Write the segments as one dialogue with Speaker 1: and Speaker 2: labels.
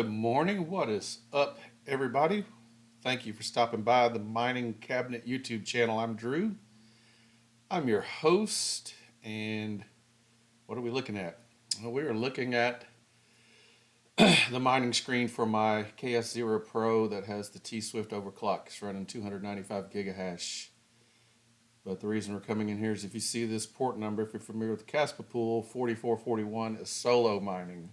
Speaker 1: Good morning. What is up, everybody? Thank you for stopping by the Mining Cabinet YouTube channel. I'm Drew. I'm your host, and what are we looking at? Well, we are looking at the mining screen for my KS0 Pro that has the T-Swift overclock. It's running 295 gigahash. But the reason we're coming in here is if you see this port number, if you're familiar with the Caspa pool, 4441 is solo mining.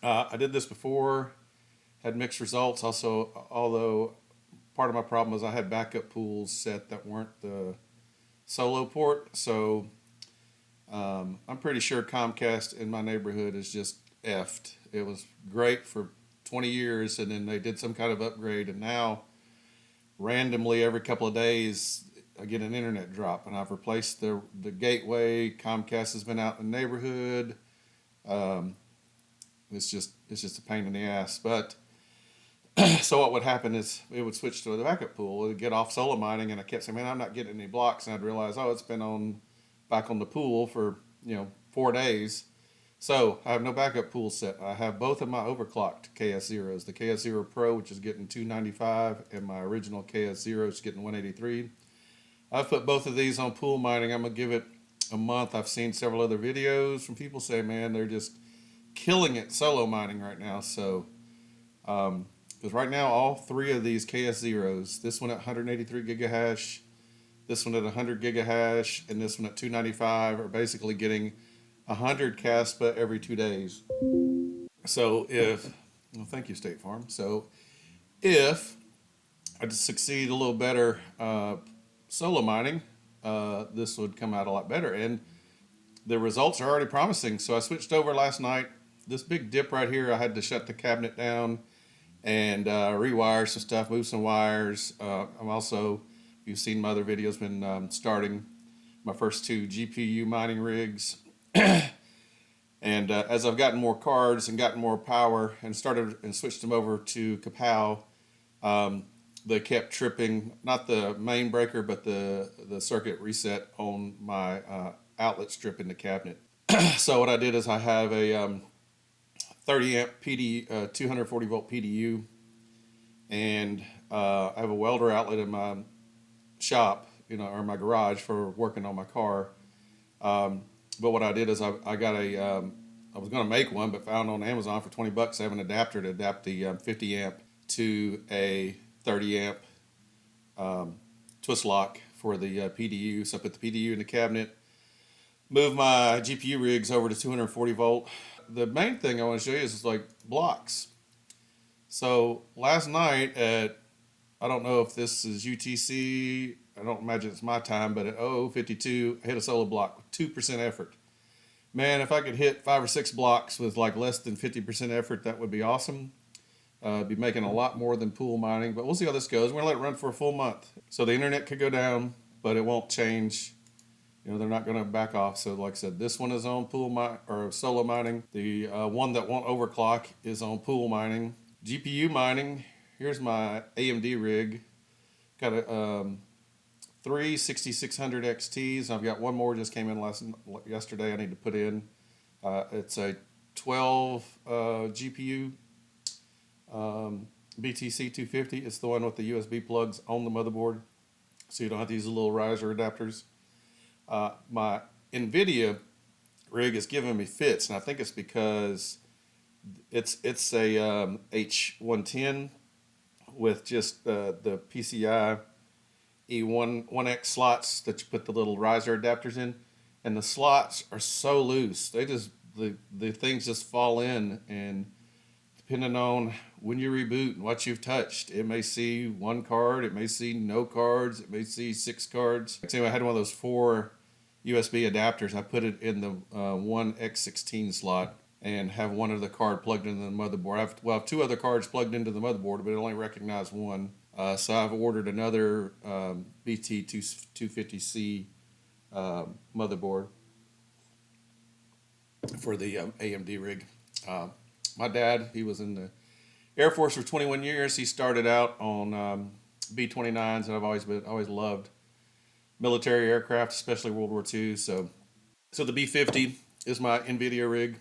Speaker 1: I did this before. Had mixed results. Also, although part of my problem was I had backup pools set that weren't the solo port, so I'm pretty sure Comcast in my neighborhood is just effed. It was great for 20 years, and then they did some kind of upgrade, and now randomly every couple of days I get an internet drop, and I've replaced the gateway. Comcast has been out in the neighborhood. Um, it's just a pain in the ass, but so what would happen is it would switch to the backup pool. It would get off solo mining, and I kept saying, "Man, I'm not getting any blocks." And I'd realize, oh, it's been back on the pool for 4 days. So I have no backup pool set. I have both of my overclocked KS0s, the KS0 Pro, which is getting 295, and my original KS0 is getting 183. I've put both of these on pool mining. I'm gonna give it a month. I've seen several other videos from people say, "Man, they're just killing it solo mining right now." So. Because right now, all three of these KS0s, this one at 183 gigahash, this one at 100 gigahash, and this one at 295, are basically getting 100 Caspa every 2 days. So thank you, State Farm. So if I just succeed a little better solo mining, this would come out a lot better. And the results are already promising. So I switched over last night. This big dip right here, I had to shut the cabinet down and rewire some stuff, move some wires. I'm also, if you've seen my other videos, been starting my first two GPU mining rigs. And as I've gotten more cards and gotten more power and started and switched them over to Kapow, they kept tripping, not the main breaker, but the circuit reset on my outlet strip in the cabinet. So what I did is I have a 30 amp PD, 240 volt PDU, and I have a welder outlet in my shop, or my garage for working on my car. But what I did is I got I was going to make one, but found on Amazon for $20. I have an adapter to adapt the 50 amp to a 30 amp twist lock for the PDU. So I put the PDU in the cabinet, move my GPU rigs over to 240 volt. The main thing I want to show you is like blocks. So last night I don't know if this is UTC, I don't imagine it's my time, but at 00:52, I hit a solo block with 2% effort. Man, if I could hit 5 or 6 blocks with like less than 50% effort, that would be awesome. Be making a lot more than pool mining, but we'll see how this goes. We're gonna let it run for a full month. So the internet could go down, but it won't change. They're not going to back off. So like I said, this one is on or solo mining. The one that won't overclock is on pool mining. GPU mining, here's my AMD rig. Got a 3 6600 XTs. I've got one more just came in yesterday I need to put in. It's a 12 GPU BTC 250. It's the one with the USB plugs on the motherboard, so you don't have to use the little riser adapters. My Nvidia rig is giving me fits, and I think it's because it's a H110 with just the PCI E1X slots that you put the little riser adapters in, and the slots are so loose. The things just fall in, and depending on when you reboot and what you've touched, it may see one card, it may see no cards, it may see 6 cards. Anyway, I had one of those 4 USB adapters. I put it in the 1X16 slot and have one of the card plugged into the motherboard. I have 2 other cards plugged into the motherboard, but it only recognized one. So I've ordered another BT250C motherboard for the AMD rig. My dad, he was in the Air Force for 21 years. He started out on B-29s, and I've always loved military aircraft, especially World War II. So the B-50 is my Nvidia rig.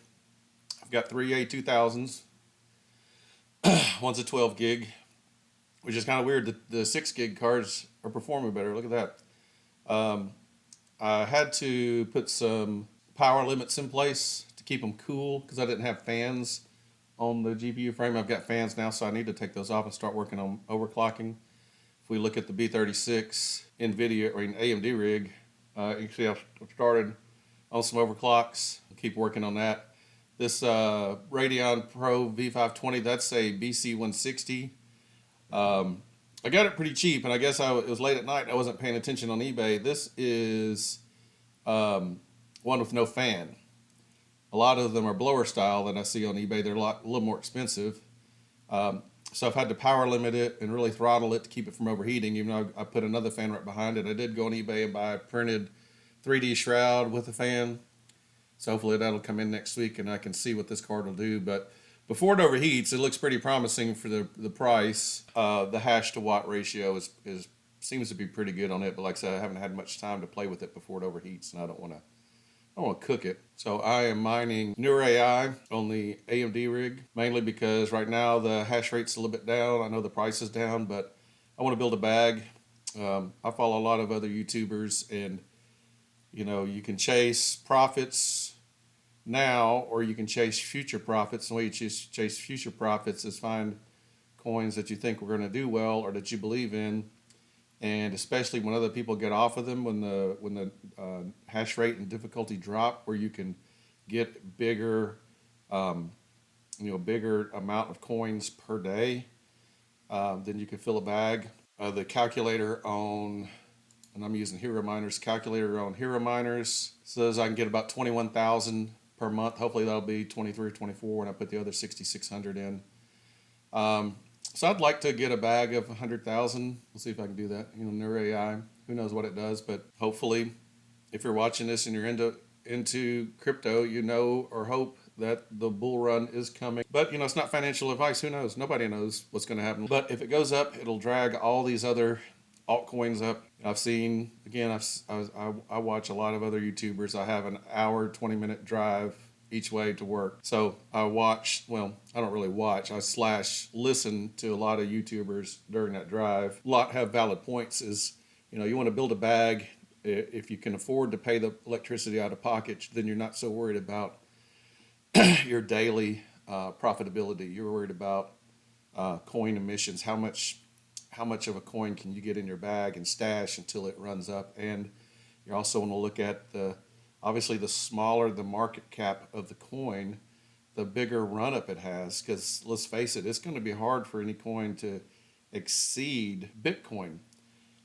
Speaker 1: I've got 3 A2000s. One's a 12 gig, which is kind of weird. The 6 gig cards are performing better. Look at that. I had to put some power limits in place to keep them cool because I didn't have fans on the GPU frame. I've got fans now, so I need to take those off and start working on overclocking. If we look at the B36 Nvidia or an AMD rig, you can see I've started on some overclocks. I'll keep working on that. This Radeon Pro V520, that's a BC160. I got it pretty cheap, and I guess it was late at night. I wasn't paying attention on eBay. This is one with no fan. A lot of them are blower style that I see on eBay. They're a little more expensive. So I've had to power limit it and really throttle it to keep it from overheating, even though I put another fan right behind it. I did go on eBay and buy a printed 3D shroud with a fan. So hopefully that'll come in next week and I can see what this card will do. But before it overheats, it looks pretty promising for the price. The hash to watt ratio seems to be pretty good on it. But like I said, I haven't had much time to play with it before it overheats, and I don't want to cook it. So I am mining AI on the AMD rig, mainly because right now the hash rate's a little bit down. I know the price is down, but I want to build a bag. I follow a lot of other YouTubers, and you can chase profits now, or you can chase future profits. The way you chase future profits is find coins that you think are going to do well or that you believe in, and especially when other people get off of them, when the hash rate and difficulty drop, where you can get bigger amount of coins per day, then you can fill a bag. The calculator on, and I'm using Hero Miners, calculator on Hero Miners says I can get about 21,000 per month. Hopefully that'll be 23 or 24 when I put the other 6,600 in. So I'd like to get a bag of 100,000. We'll see if I can do that. AI, who knows what it does, but hopefully, if you're watching this and you're into crypto, or hope that the bull run is coming. But it's not financial advice. Who knows? Nobody knows what's going to happen. But if it goes up, it'll drag all these other altcoins up. I've seen, again, I watch a lot of other YouTubers. I have an hour, 20-minute drive each way to work. So I don't really watch. I listen to a lot of YouTubers during that drive. A lot have valid points. You want to build a bag. If you can afford to pay the electricity out of pocket, then you're not so worried about your daily profitability. You're worried about coin emissions. How much of a coin can you get in your bag and stash until it runs up? And you also want to look at obviously the smaller the market cap of the coin, the bigger run up it has. Because let's face it, it's going to be hard for any coin to exceed Bitcoin.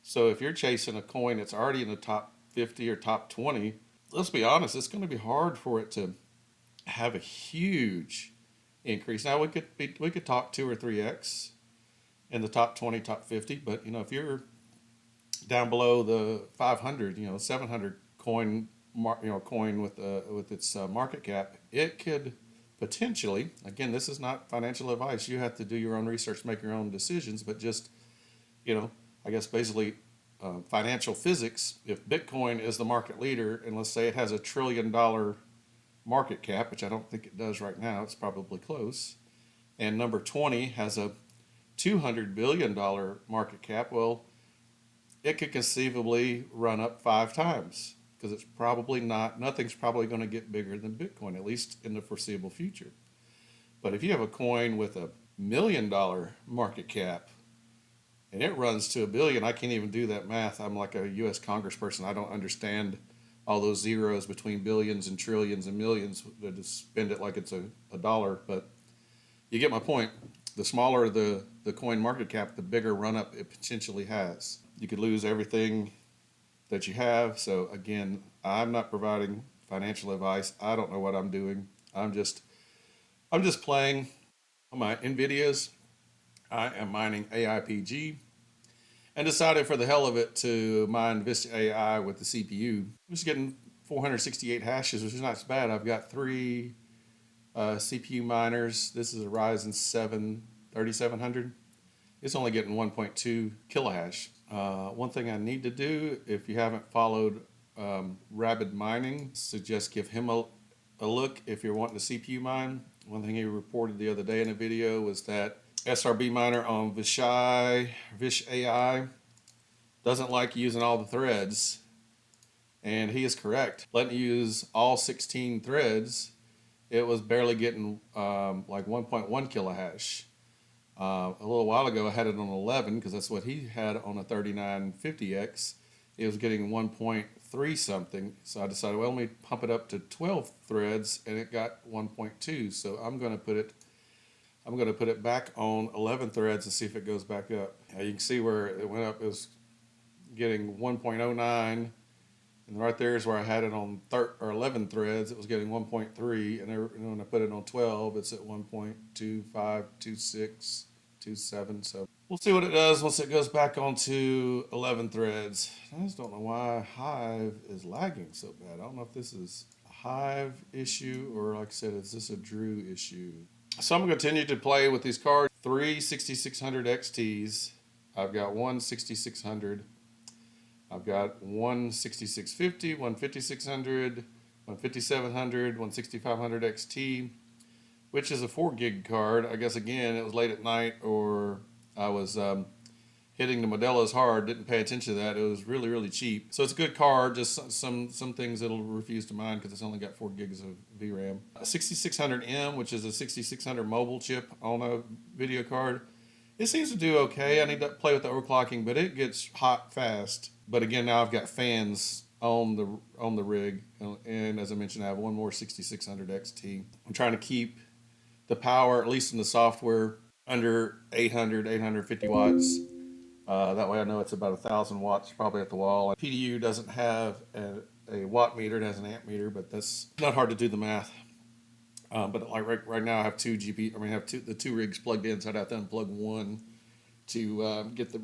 Speaker 1: So if you're chasing a coin that's already in the top 50 or top 20, let's be honest, it's going to be hard for it to have a huge increase. Now we could talk 2 or 3x in the top 20, top 50, but if you're down below the 500, 700 coin with its market cap, it could potentially, again, this is not financial advice. You have to do your own research, make your own decisions, but just I guess basically financial physics. If Bitcoin is the market leader, and let's say it has $1 trillion market cap, which I don't think it does right now, it's probably close, and number 20 has a $200 billion market cap, well, it could conceivably run up 5 times, because it's probably nothing's probably going to get bigger than Bitcoin, at least in the foreseeable future. But if you have a coin with $1 million market cap and it runs to $1 billion, I can't even do that math. I'm like a U.S. congressperson. I don't understand all those zeros between billions and trillions and millions. They just spend it like it's a dollar. But you get my point. The smaller the coin market cap, the bigger run up it potentially has. You could lose everything that you have. So again, I'm not providing financial advice. I don't know what I'm doing. I'm just playing on my Nvidias. I am mining AIPG and decided for the hell of it to mine Vista AI with the CPU. I'm just getting 468 hashes, which is not so bad. I've got 3 CPU miners. This is a Ryzen 7 3700. It's only getting 1.2 kilohash. One thing I need to do, if you haven't followed Rabid Mining, suggest give him a look if you're wanting to CPU mine. One thing he reported the other day in a video was that SRB miner on Vish AI doesn't like using all the threads, and he is correct. Letting you use all 16 threads, it was barely getting like 1.1 kilohash. A little while ago, I had it on 11 because that's what he had on a 3950X. It was getting 1.3 something, so I decided, well, let me pump it up to 12 threads, and it got 1.2. So I'm going to put it back on 11 threads and see if it goes back up. You can see where it went up. It was getting 1.09, and right there is where I had it on 11 threads. It was getting 1.3, and when I put it on 12, it's at 1.25, 26, 27. So we'll see what it does once it goes back onto 11 threads. I just don't know why Hive is lagging so bad. I don't know if this is a Hive issue or, like I said, is this a Drew issue? So I'm going to continue to play with these cards. 3 6600 XTs. I've got one 6600. I've got one 6650, one 5600, one 5700, one 6500 XT, which is a 4 gig card. I guess, again, it was late at night, or I was hitting the Modelo's hard, didn't pay attention to that. It was really, really cheap. So it's a good card, just some things it'll refuse to mine because it's only got 4 gigs of VRAM. A 6600M, which is a 6600 mobile chip on a video card. It seems to do okay. I need to play with the overclocking, but it gets hot fast. But again, now I've got fans on the rig, and as I mentioned, I have one more 6600 XT. I'm trying to keep the power, at least in the software, under 850 watts. That way I know it's about 1,000 watts probably at the wall. PDU doesn't have a watt meter, it has an amp meter, but that's not hard to do the math. But like right now I have two the two rigs plugged in, so I'd have to unplug one to get the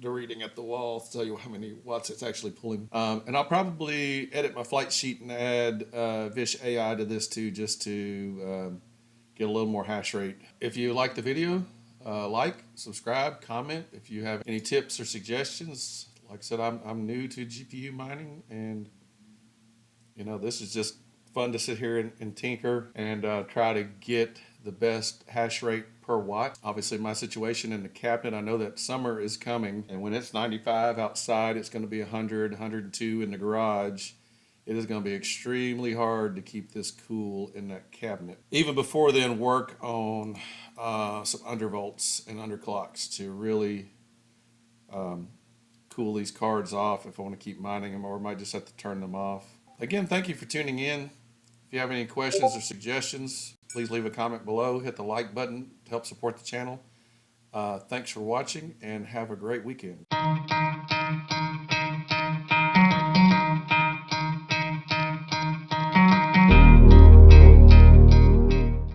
Speaker 1: reading at the wall to tell you how many watts it's actually pulling. And I'll probably edit my flight sheet and add Vish AI to this too, just to get a little more hash rate. If you like the video, like, subscribe, comment. If you have any tips or suggestions, like I said, I'm new to GPU mining, and this is just fun to sit here and tinker and try to get the best hash rate per watt. Obviously, my situation in the cabinet, I know that summer is coming, and when it's 95 outside, it's going to be 100, 102 in the garage. It is going to be extremely hard to keep this cool in that cabinet. Even before then, work on some undervolts and underclocks to really cool these cards off if I want to keep mining them, or I might just have to turn them off. Again, thank you for tuning in. If you have any questions or suggestions, please leave a comment below. Hit the like button to help support the channel. Thanks for watching, and have a great weekend.